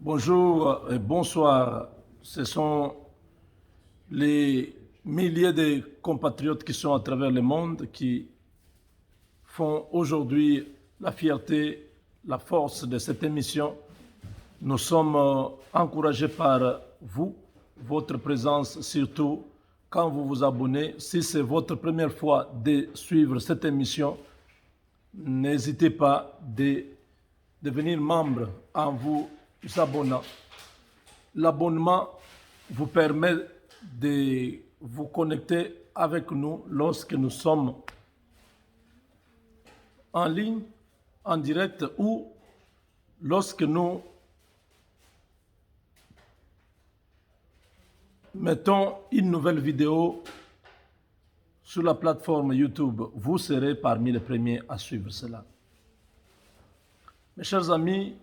Bonjour et bonsoir. Ce sont les milliers de compatriotes qui sont à travers le monde qui font aujourd'hui la fierté, la force de cette émission. Nous sommes encouragés par vous, votre présence, surtout quand vous vous abonnez. Si c'est votre première fois de suivre cette émission, n'hésitez pas de devenir membre en vous abonnant. L'abonnement vous permet de vous connecter avec nous lorsque nous sommes en ligne, en direct ou lorsque nous mettons une nouvelle vidéo sur la plateforme YouTube. Vous serez parmi les premiers à suivre cela. Mes chers amis,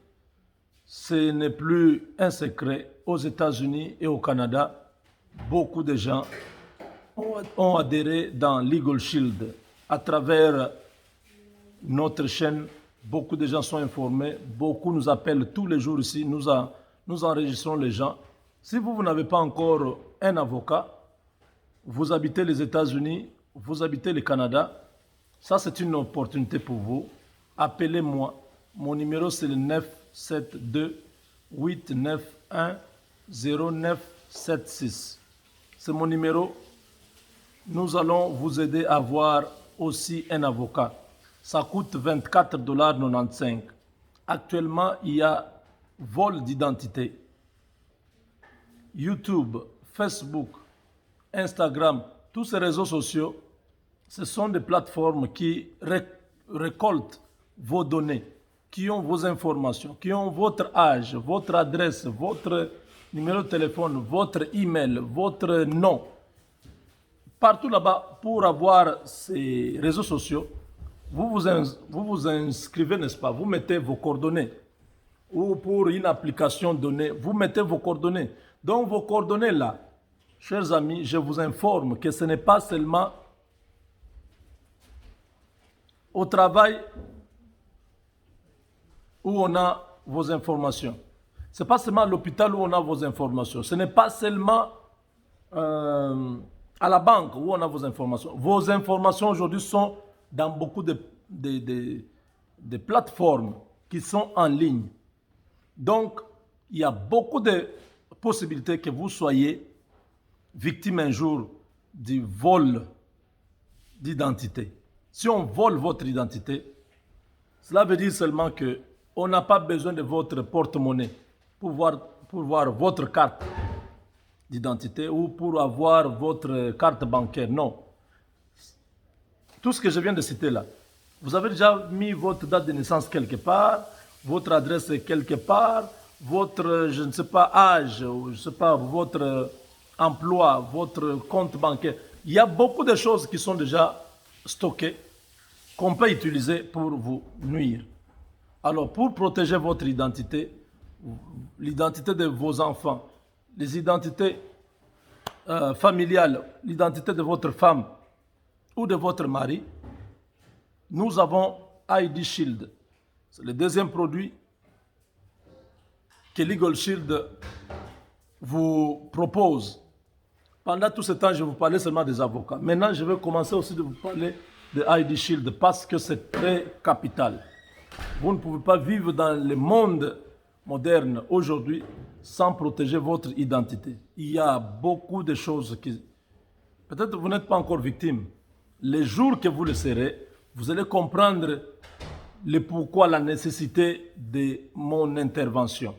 ce n'est plus un secret. Aux États-Unis et au Canada, beaucoup de gens ont adhéré dans Legal Shield. À travers notre chaîne, beaucoup de gens sont informés. Beaucoup nous appellent tous les jours ici. Nous enregistrons les gens. Si vous n'avez pas encore un avocat, vous habitez les États-Unis, vous habitez le Canada, ça c'est une opportunité pour vous. Appelez-moi. Mon numéro c'est le 972-891-0976. C'est mon numéro. Nous allons vous aider à avoir aussi un avocat. Ça coûte $24,95. Actuellement, il y a vol d'identité. YouTube, Facebook, Instagram, tous ces réseaux sociaux, ce sont des plateformes qui récoltent vos données, qui ont vos informations, qui ont votre âge, votre adresse, votre numéro de téléphone, votre email, votre nom. Partout là-bas, pour avoir ces réseaux sociaux, vous vous inscrivez, n'est-ce pas? Vous mettez vos coordonnées. Ou pour une application donnée, vous mettez vos coordonnées. Donc vos coordonnées là, chers amis, je vous informe que ce n'est pas seulement au travail où on a vos informations. Ce n'est pas seulement à l'hôpital où on a vos informations. Ce n'est pas seulement à la banque où on a vos informations. Vos informations aujourd'hui sont dans beaucoup de plateformes qui sont en ligne. Donc, il y a beaucoup de possibilités que vous soyez victime un jour du vol d'identité. Si on vole votre identité, cela veut dire seulement que on n'a pas besoin de votre porte-monnaie pour voir votre carte d'identité ou pour avoir votre carte bancaire. Non. Tout ce que je viens de citer là, vous avez déjà mis votre date de naissance quelque part, votre adresse quelque part, votre, je ne sais pas, âge, je ne sais pas, votre emploi, votre compte bancaire. Il y a beaucoup de choses qui sont déjà stockées, qu'on peut utiliser pour vous nuire. Alors, pour protéger votre identité, l'identité de vos enfants, les identités familiales, l'identité de votre femme ou de votre mari, nous avons ID Shield. C'est le deuxième produit que Legal Shield vous propose. Pendant tout ce temps, je vous parlais seulement des avocats. Maintenant, je vais commencer aussi de vous parler de ID Shield parce que c'est très capital. Vous ne pouvez pas vivre dans le monde moderne aujourd'hui sans protéger votre identité. Il y a beaucoup de choses qui... Peut-être vous n'êtes pas encore victime. Les jours que vous le serez, vous allez comprendre le pourquoi, la nécessité de mon intervention.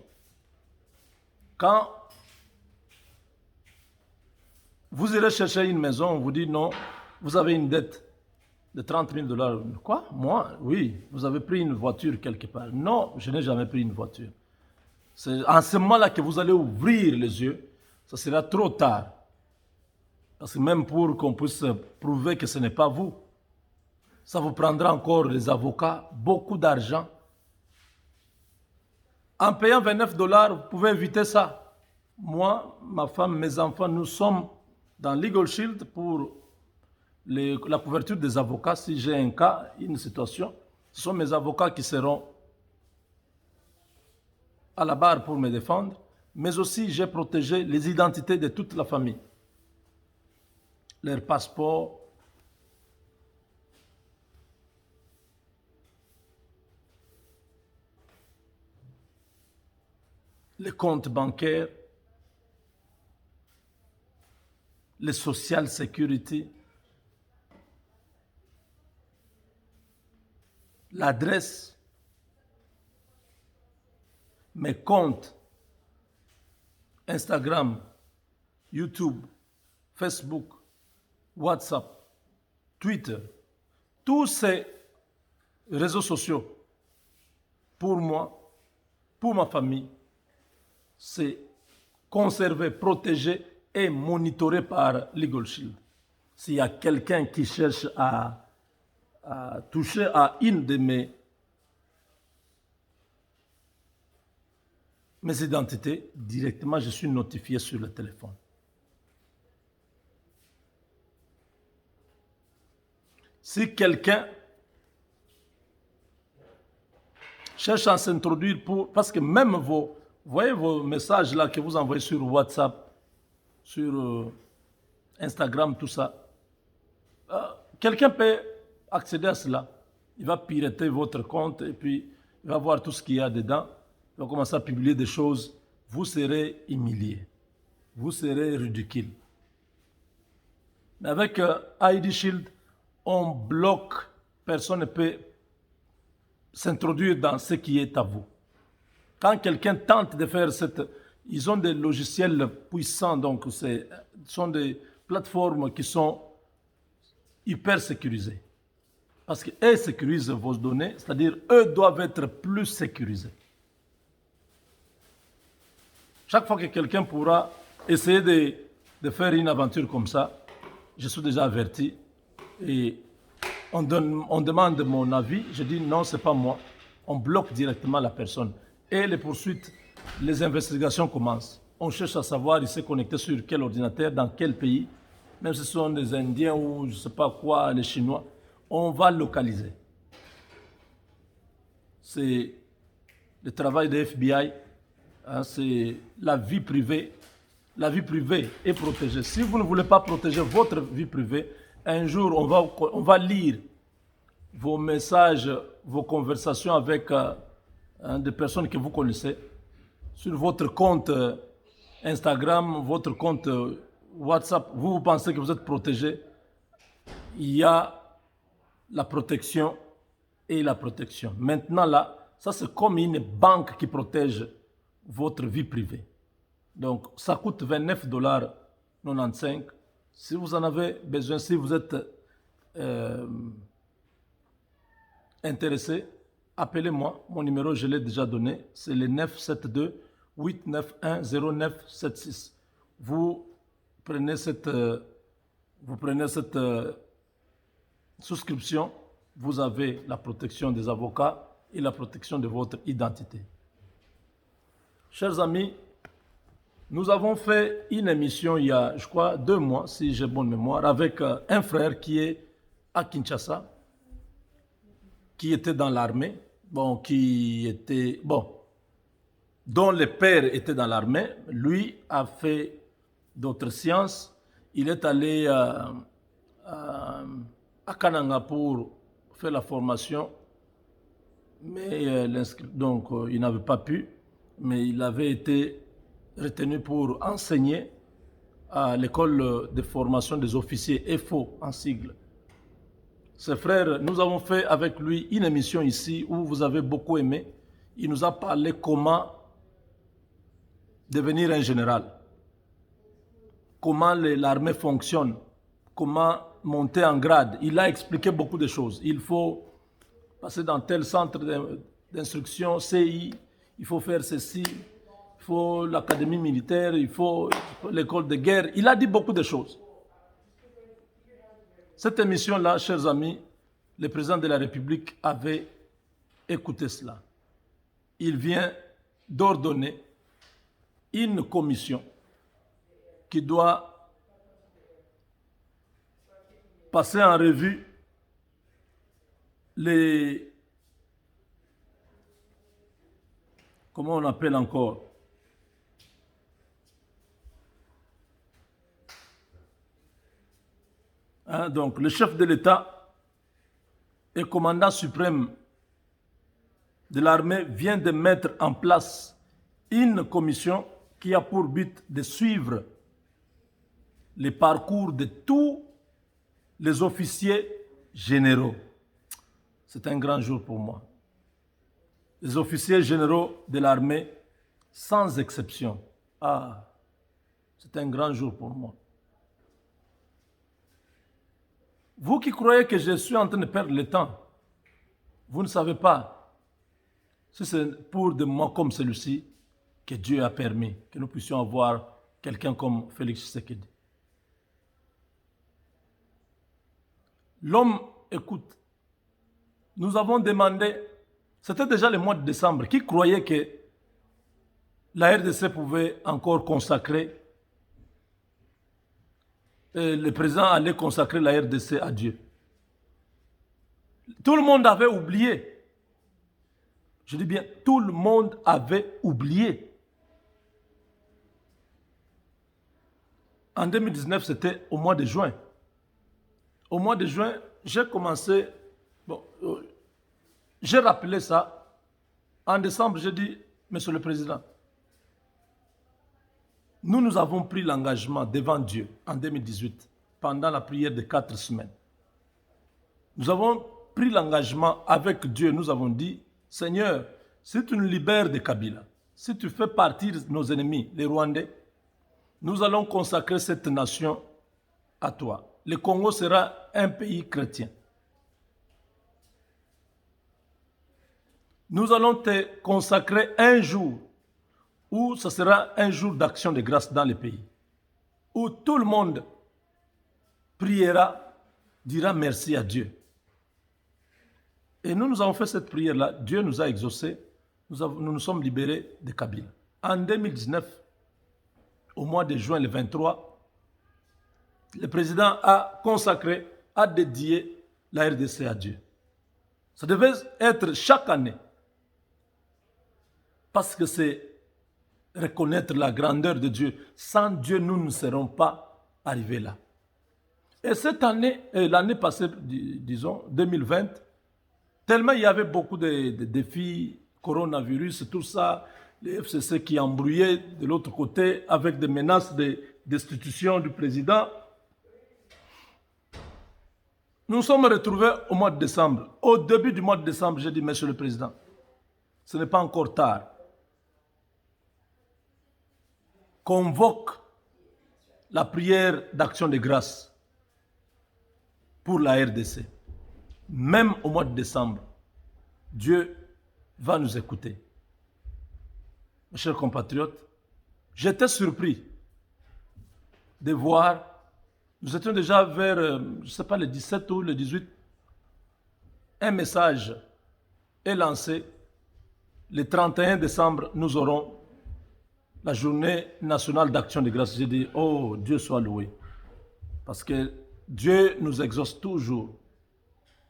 Quand vous irez chercher une maison, on vous dit non, vous avez une dette de $30,000. Quoi? Moi? Oui. Vous avez pris une voiture quelque part. Non, je n'ai jamais pris une voiture. C'est en ce moment-là que vous allez ouvrir les yeux. Ça sera trop tard. Parce que même pour qu'on puisse prouver que ce n'est pas vous, ça vous prendra encore les avocats, beaucoup d'argent. En payant $29, vous pouvez éviter ça. Moi, ma femme, mes enfants, nous sommes dans Legal Shield pour la couverture des avocats. Si j'ai un cas, une situation, ce sont mes avocats qui seront à la barre pour me défendre, mais aussi j'ai protégé les identités de toute la famille. Leurs passeports, les comptes bancaires, les social security, l'adresse, mes comptes Instagram, YouTube, Facebook, WhatsApp, Twitter, tous ces réseaux sociaux, pour moi, pour ma famille, c'est conservé, protégé et monitoré par Legal Shield. S'il y a quelqu'un qui cherche à toucher à une de mes identités, directement, je suis notifié sur le téléphone. Si quelqu'un cherche à s'introduire parce que même vous voyez vos messages là que vous envoyez sur WhatsApp, sur Instagram, tout ça, quelqu'un peut accéder à cela. Il va pirater votre compte et puis il va voir tout ce qu'il y a dedans. Il va commencer à publier des choses. Vous serez humilié. Vous serez ridicule. Mais avec ID Shield, on bloque. Personne ne peut s'introduire dans ce qui est à vous. Quand quelqu'un tente de faire ils ont des logiciels puissants, donc ce sont des plateformes qui sont hyper sécurisées. Parce qu'elles sécurisent vos données, c'est-à-dire eux doivent être plus sécurisés. Chaque fois que quelqu'un pourra essayer de faire une aventure comme ça, je suis déjà averti et on demande mon avis, je dis non, c'est pas moi. On bloque directement la personne. Et les poursuites, les investigations commencent. On cherche à savoir, il s'est connecté sur quel ordinateur, dans quel pays, même si ce sont des Indiens ou je ne sais pas quoi, les Chinois, on va localiser. C'est le travail de FBI, hein, c'est la vie privée. La vie privée est protégée. Si vous ne voulez pas protéger votre vie privée, un jour, on va lire vos messages, vos conversations avec des personnes que vous connaissez sur votre compte Instagram, votre compte WhatsApp. Vous pensez que vous êtes protégé. Il y a la protection et la protection. Maintenant, là, ça c'est comme une banque qui protège votre vie privée. Donc, ça coûte $29,95. Si vous en avez besoin, si vous êtes intéressé, appelez-moi. Mon numéro, je l'ai déjà donné. C'est le 972-891-0976. Vous prenez cette souscription. Vous avez la protection des avocats et la protection de votre identité. Chers amis, nous avons fait une émission il y a, je crois, 2 mois, si j'ai bonne mémoire, avec un frère qui est à Kinshasa, qui était dans l'armée, dont le père était dans l'armée. Lui a fait d'autres sciences. Il est allé à Kananga pour faire la formation, mais donc il n'avait pas pu, mais il avait été retenu pour enseigner à l'école de formation des officiers, EFO en sigle. Ce frère, nous avons fait avec lui une émission ici où vous avez beaucoup aimé. Il nous a parlé comment devenir un général, comment l'armée fonctionne, comment monter en grade. Il a expliqué beaucoup de choses. Il faut passer dans tel centre d'instruction, CI, il faut faire ceci, il faut l'académie militaire, il faut l'école de guerre. Il a dit beaucoup de choses. Cette émission-là, chers amis, le président de la République avait écouté cela. Il vient d'ordonner une commission qui doit passer en revue comment on appelle encore, hein, donc le chef de l'État et commandant suprême de l'armée vient de mettre en place une commission qui a pour but de suivre les parcours de tous les officiers généraux. C'est un grand jour pour moi. Les officiers généraux de l'armée, sans exception. Ah, c'est un grand jour pour moi. Vous qui croyez que je suis en train de perdre le temps, vous ne savez pas si c'est pour des moments comme celui-ci que Dieu a permis que nous puissions avoir quelqu'un comme Félix Tshisekedi. L'homme écoute. Nous avons demandé, c'était déjà le mois de décembre, qui croyait que la RDC pouvait encore consacrer, le président allait consacrer la RDC à Dieu. Tout le monde avait oublié. Je dis bien, tout le monde avait oublié. En 2019, c'était au mois de juin. Au mois de juin, j'ai commencé, j'ai rappelé ça. En décembre, j'ai dit, Monsieur le Président, nous avons pris l'engagement devant Dieu en 2018, pendant la prière de 4 semaines. Nous avons pris l'engagement avec Dieu, nous avons dit, Seigneur, si tu nous libères de Kabila, si tu fais partir nos ennemis, les Rwandais, nous allons consacrer cette nation à toi. Le Congo sera un pays chrétien. Nous allons te consacrer un jour où ce sera un jour d'action de grâce dans le pays, où tout le monde priera, dira merci à Dieu. Et nous avons fait cette prière-là, Dieu nous a exaucés, nous nous sommes libérés de Kabila. En 2019, au mois de juin le 23, le président a consacré, a dédié la RDC à Dieu. Ça devait être chaque année, parce que c'est reconnaître la grandeur de Dieu. Sans Dieu, nous ne serons pas arrivés là. Et cette année, l'année passée, disons, 2020, tellement il y avait beaucoup de défis, coronavirus, tout ça, les FCC qui embrouillaient de l'autre côté avec des menaces de destitution du président. Nous nous sommes retrouvés au mois de décembre. Au début du mois de décembre, j'ai dit, Monsieur le Président, ce n'est pas encore tard. Convoque la prière d'action de grâce pour la RDC. Même au mois de décembre, Dieu va nous écouter. Mes chers compatriotes, j'étais surpris de voir, nous étions déjà vers, je ne sais pas, le 17 ou le 18, un message est lancé. Le 31 décembre, nous aurons la journée nationale d'action de grâce. J'ai dit, oh, Dieu soit loué. Parce que Dieu nous exauce toujours.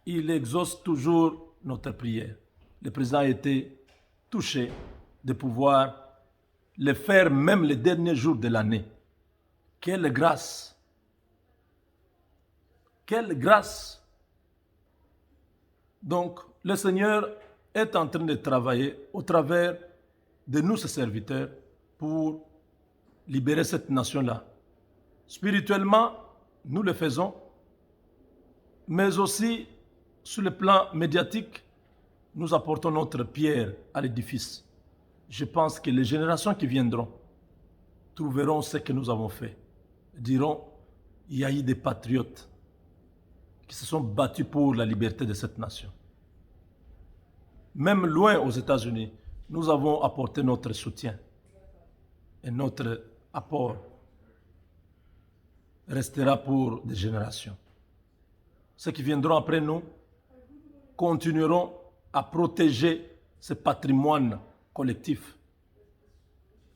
Il exauce toujours notre prière. Le président a été touché de pouvoir le faire même les derniers jours de l'année. Quelle grâce! Quelle grâce! Donc, le Seigneur est en train de travailler au travers de nous, ses serviteurs, pour libérer cette nation-là. Spirituellement, nous le faisons, mais aussi sur le plan médiatique, nous apportons notre pierre à l'édifice. Je pense que les générations qui viendront trouveront ce que nous avons fait. Diront, il y a eu des patriotes qui se sont battus pour la liberté de cette nation. Même loin aux États-Unis, nous avons apporté notre soutien. Et notre apport restera pour des générations. Ceux qui viendront après nous continueront à protéger ce patrimoine collectif.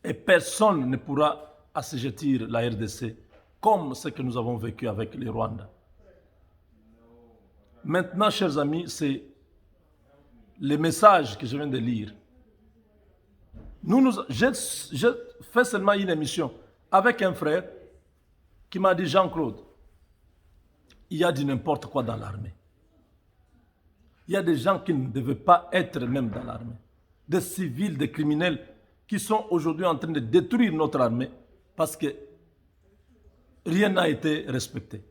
Et personne ne pourra assujettir la RDC comme ce que nous avons vécu avec les Rwandais. Maintenant, chers amis, c'est le message que je viens de lire J'ai fait seulement une émission avec un frère qui m'a dit, Jean-Claude, il y a du n'importe quoi dans l'armée. Il y a des gens qui ne devaient pas être même dans l'armée. Des civils, des criminels qui sont aujourd'hui en train de détruire notre armée parce que rien n'a été respecté.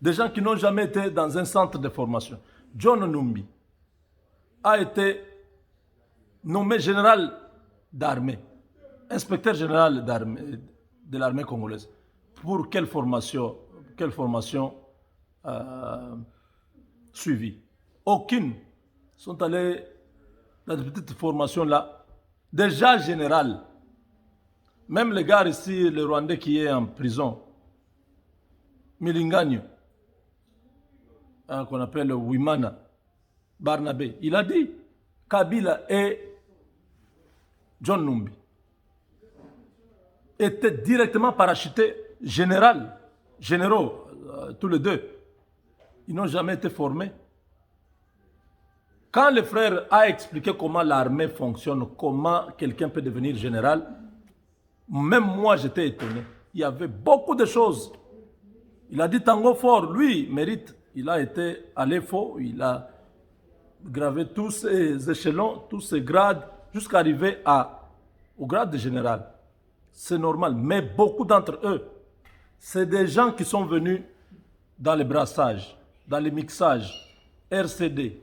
Des gens qui n'ont jamais été dans un centre de formation. John Numbi a été nommé général d'armée, inspecteur général de l'armée congolaise. Pour quelle formation suivie? Aucune. Ils sont allés dans cette petite formation-là, déjà général. Même le gars ici, le Rwandais qui est en prison, Milingagno, qu'on appelle Wimana, Barnabé, il a dit Kabila et John Numbi étaient directement parachutés généraux, tous les deux. Ils n'ont jamais été formés. Quand le frère a expliqué comment l'armée fonctionne, comment quelqu'un peut devenir général, même moi j'étais étonné. Il y avait beaucoup de choses. Il a dit Tango Fort, lui, mérite. Il a été à l'EFO, il a gravé tous ses échelons, tous ses grades, jusqu'à arriver au grade de général. C'est normal. Mais beaucoup d'entre eux, c'est des gens qui sont venus dans les brassages, dans les mixages, RCD.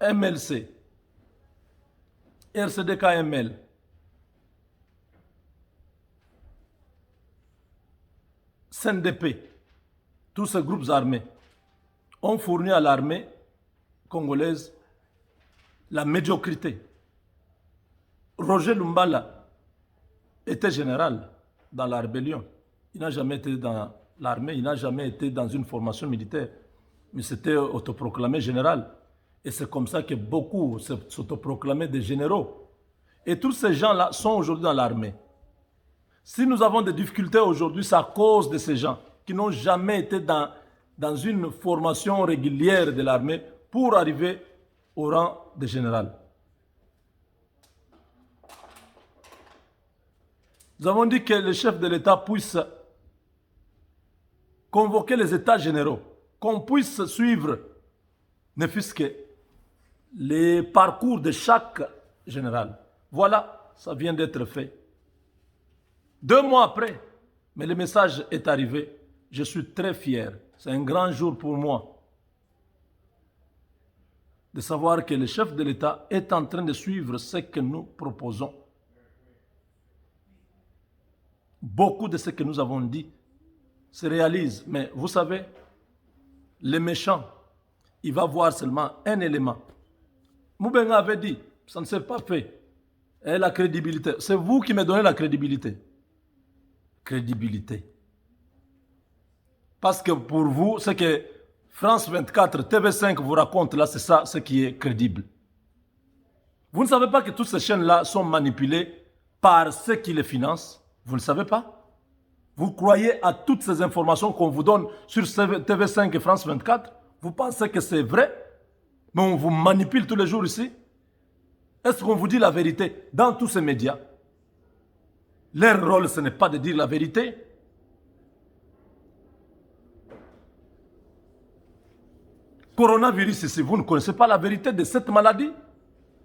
MLC, RCD-KML, CNDP, tous ces groupes armés ont fourni à l'armée congolaise la médiocrité. Roger Lumbala était général dans la rébellion. Il n'a jamais été dans l'armée, il n'a jamais été dans une formation militaire, mais c'était autoproclamé général. Et c'est comme ça que beaucoup s'autoproclamaient des généraux. Et tous ces gens-là sont aujourd'hui dans l'armée. Si nous avons des difficultés aujourd'hui, c'est à cause de ces gens qui n'ont jamais été dans une formation régulière de l'armée pour arriver au rang de général. Nous avons dit que le chef de l'État puisse convoquer les États généraux, qu'on puisse suivre, ne fût-ce que les parcours de chaque général. Voilà, ça vient d'être fait. 2 mois après, mais le message est arrivé. Je suis très fier. C'est un grand jour pour moi de savoir que le chef de l'État est en train de suivre ce que nous proposons. Beaucoup de ce que nous avons dit se réalise. Mais vous savez, les méchants, il va voir seulement un élément. Moubenga avait dit, ça ne s'est pas fait. Et la crédibilité, c'est vous qui me donnez la crédibilité. Crédibilité. Parce que pour vous, ce que France 24, TV5 vous raconte là, c'est ça ce qui est crédible. Vous ne savez pas que toutes ces chaînes-là sont manipulées par ceux qui les financent? Vous ne le savez pas? Vous croyez à toutes ces informations qu'on vous donne sur TV5 et France 24? Vous pensez que c'est vrai? Mais on vous manipule tous les jours ici? Est-ce qu'on vous dit la vérité dans tous ces médias? Leur rôle, ce n'est pas de dire la vérité. Coronavirus ici, vous ne connaissez pas la vérité de cette maladie?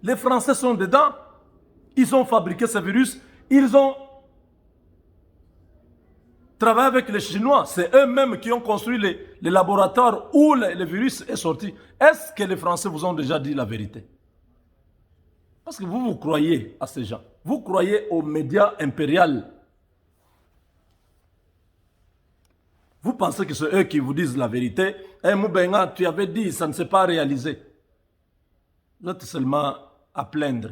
Les Français sont dedans. Ils ont fabriqué ce virus. Ils ont travaillé avec les Chinois. C'est eux-mêmes qui ont construit les laboratoires où le virus est sorti. Est-ce que les Français vous ont déjà dit la vérité? Parce que vous croyez à ces gens. Vous croyez aux médias impériaux. Vous pensez que c'est eux qui vous disent la vérité. Eh Moubenga, tu avais dit, ça ne s'est pas réalisé. Vous êtes seulement à plaindre.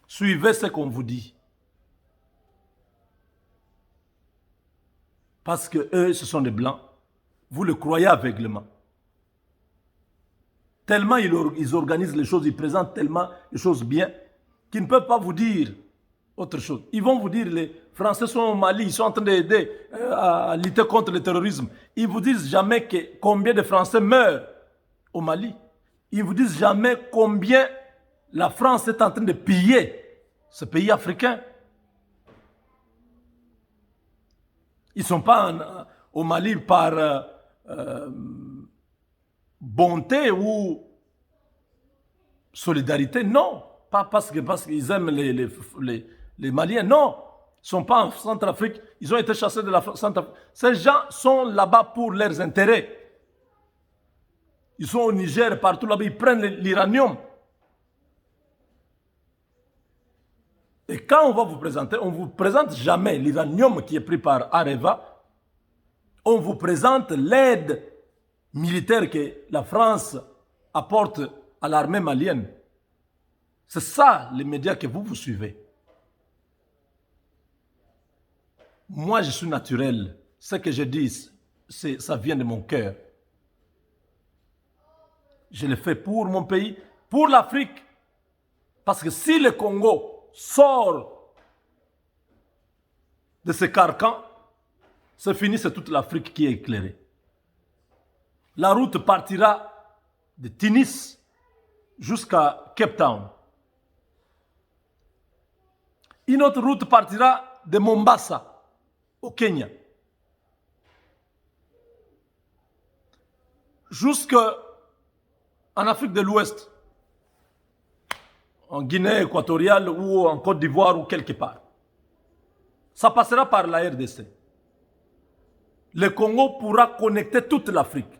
Suivez ce qu'on vous dit. Parce que eux, ce sont des blancs. Vous le croyez aveuglément. Tellement ils organisent les choses, ils présentent tellement les choses bien qu'ils ne peuvent pas vous dire autre chose. Ils vont vous dire les Français sont au Mali, ils sont en train d'aider à lutter contre le terrorisme. Ils vous disent jamais combien de Français meurent au Mali. Ils ne vous disent jamais combien la France est en train de piller ce pays africain. Ils ne sont pas au Mali par bonté ou solidarité, non. Pas parce qu'ils aiment les Maliens, non. Ils ne sont pas en Centrafrique, ils ont été chassés de la Centrafrique. Ces gens sont là-bas pour leurs intérêts. Ils sont au Niger, partout là-bas, ils prennent l'uranium. Et quand on va vous présenter, on ne vous présente jamais l'uranium qui est pris par Areva. On vous présente l'aide militaire que la France apporte à l'armée malienne. C'est ça les médias que vous suivez. Moi, je suis naturel. Ce que je dis, ça vient de mon cœur. Je le fais pour mon pays, pour l'Afrique. Parce que si le Congo sort de ce carcan, c'est fini, c'est toute l'Afrique qui est éclairée. La route partira de Tunis jusqu'à Cape Town. Une autre route partira de Mombasa au Kenya. Jusqu'en Afrique de l'Ouest, en Guinée équatoriale ou en Côte d'Ivoire ou quelque part. Ça passera par la RDC. Le Congo pourra connecter toute l'Afrique.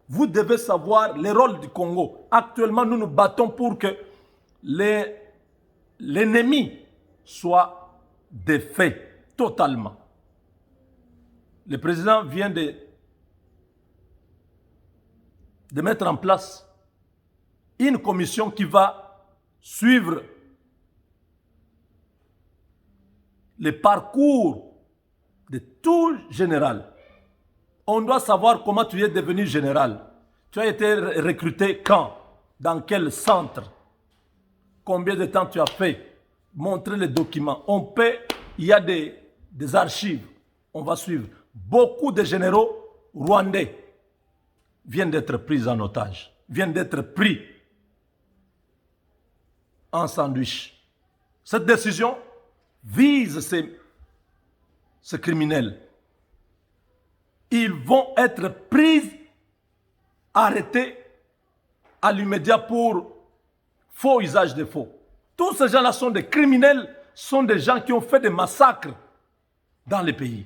Vous devez savoir le rôle du Congo. Actuellement, nous nous battons pour que l'ennemi soit défait totalement. Le président vient de mettre en place une commission qui va suivre le parcours de tout général. On doit savoir comment tu es devenu général. Tu as été recruté quand? Dans quel centre? Combien de temps tu as fait? Montrer les documents. Il y a des archives. On va suivre. Beaucoup de généraux rwandais viennent d'être pris en otage, viennent d'être pris en sandwich. Cette décision vise ces criminels. Ils vont être pris, arrêtés à l'immédiat pour faux usage de faux. Tous ces gens-là sont des criminels, sont des gens qui ont fait des massacres dans les pays.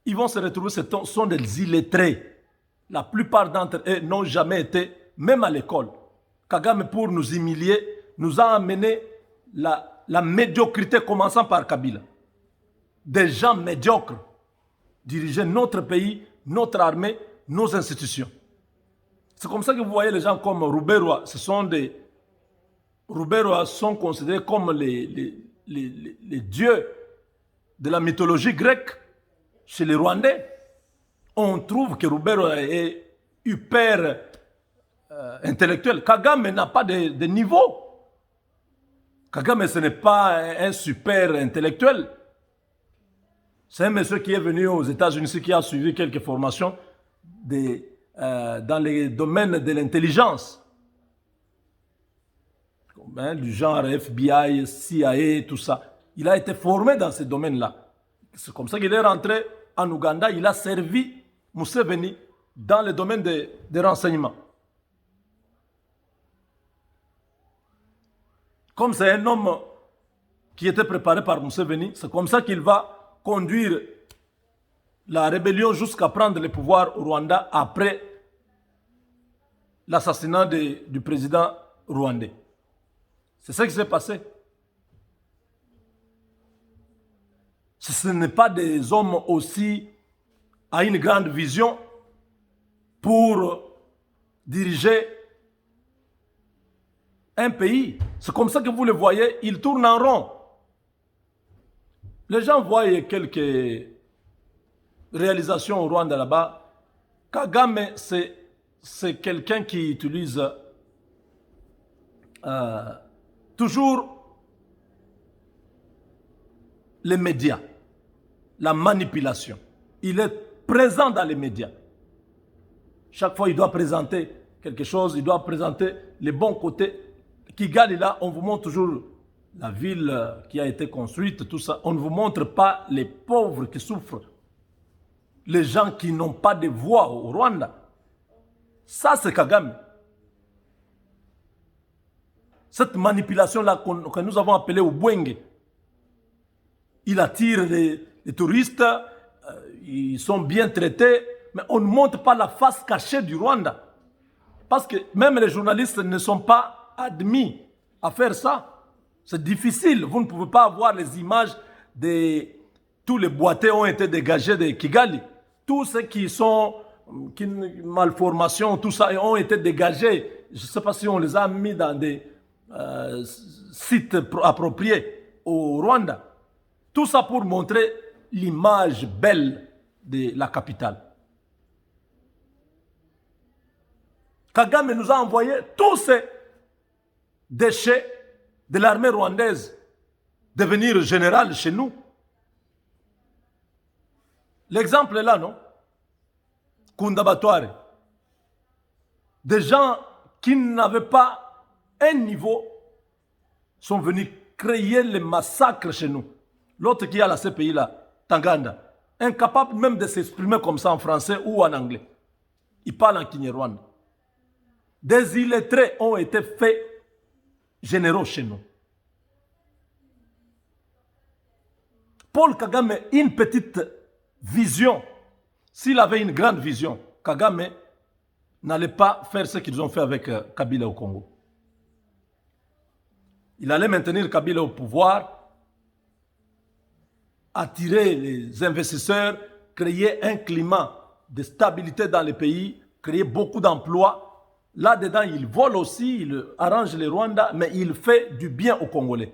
Ils vont se retrouver, ce sont des illettrés. La plupart d'entre eux n'ont jamais été, même à l'école. Kagame, pour nous humilier, nous a amené la médiocrité, commençant par Kabila. Des gens médiocres dirigeaient notre pays, notre armée, nos institutions. C'est comme ça que vous voyez les gens comme Rouberois. Rouberois sont considérés comme les dieux de la mythologie grecque chez les Rwandais. On trouve que Rouberois est hyper intellectuel. Kagame n'a pas de niveau. Kagame, ce n'est pas un super intellectuel. C'est un monsieur qui est venu aux États-Unis, qui a suivi quelques formations dans les domaines de l'intelligence. Du genre FBI, CIA, tout ça. Il a été formé dans ces domaines-là. C'est comme ça qu'il est rentré en Ouganda. Il a servi Museveni dans le domaine des renseignements. Comme c'est un homme qui était préparé par Museveni, c'est comme ça qu'il va conduire la rébellion jusqu'à prendre le pouvoir au Rwanda après l'assassinat du président rwandais. C'est ça qui s'est passé. Ce n'est pas des hommes aussi à une grande vision pour diriger un pays. C'est comme ça que vous le voyez, ils tournent en rond. Les gens voient quelques réalisations au Rwanda là-bas. Kagame, c'est quelqu'un qui utilise toujours les médias, la manipulation. Il est présent dans les médias. Chaque fois, il doit présenter quelque chose, il doit présenter les bons côtés. Kigali, là, on vous montre toujours la ville qui a été construite, tout ça. On ne vous montre pas les pauvres qui souffrent. Les gens qui n'ont pas de voix au Rwanda. Ça, c'est Kagame. Cette manipulation-là que nous avons appelée au Bwenge, il attire les touristes, ils sont bien traités, mais on ne montre pas la face cachée du Rwanda. Parce que même les journalistes ne sont pas admis à faire ça. C'est difficile. Vous ne pouvez pas avoir les images de... Tous les boîtiers ont été dégagés de Kigali. Tous ceux qui sont malformations, tout ça, ont été dégagés. Je ne sais pas si on les a mis dans des sites appropriés au Rwanda. Tout ça pour montrer l'image belle de la capitale. Kagame nous a envoyé tous ces déchets de l'armée rwandaise devenir général chez nous. L'exemple est là, non? Kundabatware. Des gens qui n'avaient pas un niveau sont venus créer les massacres chez nous. L'autre qui a la CPI là, Tanganda, incapable même de s'exprimer comme ça en français ou en anglais. Il parle en Kinyarwanda. Des illettrés ont été faits généraux chez nous. Paul Kagame a une petite vision. S'il avait une grande vision, Kagame n'allait pas faire ce qu'ils ont fait avec Kabila au Congo. Il allait maintenir Kabila au pouvoir, attirer les investisseurs, créer un climat de stabilité dans le pays, créer beaucoup d'emplois. Là-dedans, il vole aussi, il arrange les Rwandais, mais il fait du bien aux Congolais.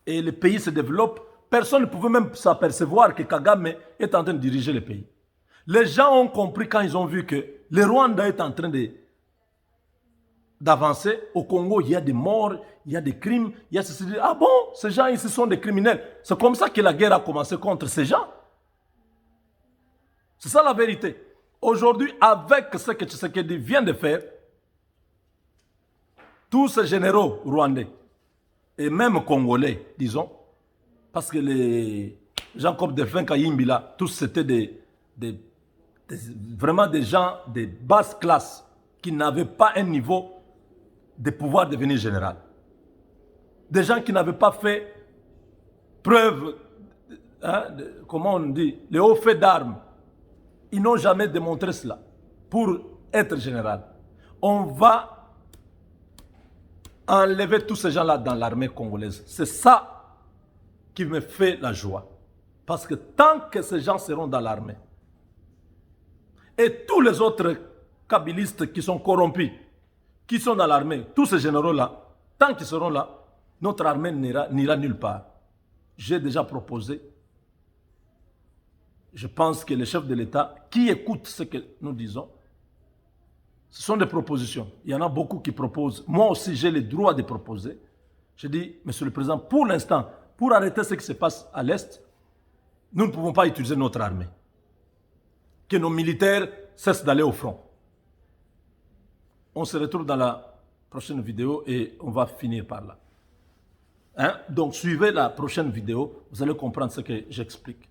Et le pays se développe. Personne ne pouvait même s'apercevoir que Kagame est en train de diriger le pays. Les gens ont compris quand ils ont vu que le Rwanda est en train d'avancer. Au Congo, il y a des morts, il y a des crimes, il y a ceci. Ah bon, ces gens ici sont des criminels. C'est comme ça que la guerre a commencé contre ces gens. C'est ça la vérité. Aujourd'hui, avec ce que Tshisekedi vient de faire, tous ces généraux rwandais, et même congolais, disons, parce que les Jean-Claude Delphin Kayimbi là, tous c'était vraiment des gens de basse classe qui n'avaient pas un niveau de pouvoir devenir général. Des gens qui n'avaient pas fait preuve, comment on dit, le haut fait d'armes. Ils n'ont jamais démontré cela pour être général. On va enlever tous ces gens-là dans l'armée congolaise. C'est ça qui me fait la joie. Parce que tant que ces gens seront dans l'armée, et tous les autres kabylistes qui sont corrompus, qui sont dans l'armée, tous ces généraux-là, tant qu'ils seront là, notre armée n'ira nulle part. J'ai déjà proposé, je pense que les chefs de l'État, qui écoutent ce que nous disons, ce sont des propositions. Il y en a beaucoup qui proposent. Moi aussi, j'ai le droit de proposer. Je dis, Monsieur le Président, pour l'instant, pour arrêter ce qui se passe à l'Est, nous ne pouvons pas utiliser notre armée. Que nos militaires cessent d'aller au front. On se retrouve dans la prochaine vidéo et on va finir par là. Donc, suivez la prochaine vidéo. Vous allez comprendre ce que j'explique.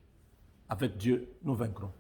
Avec Dieu, nous vaincrons.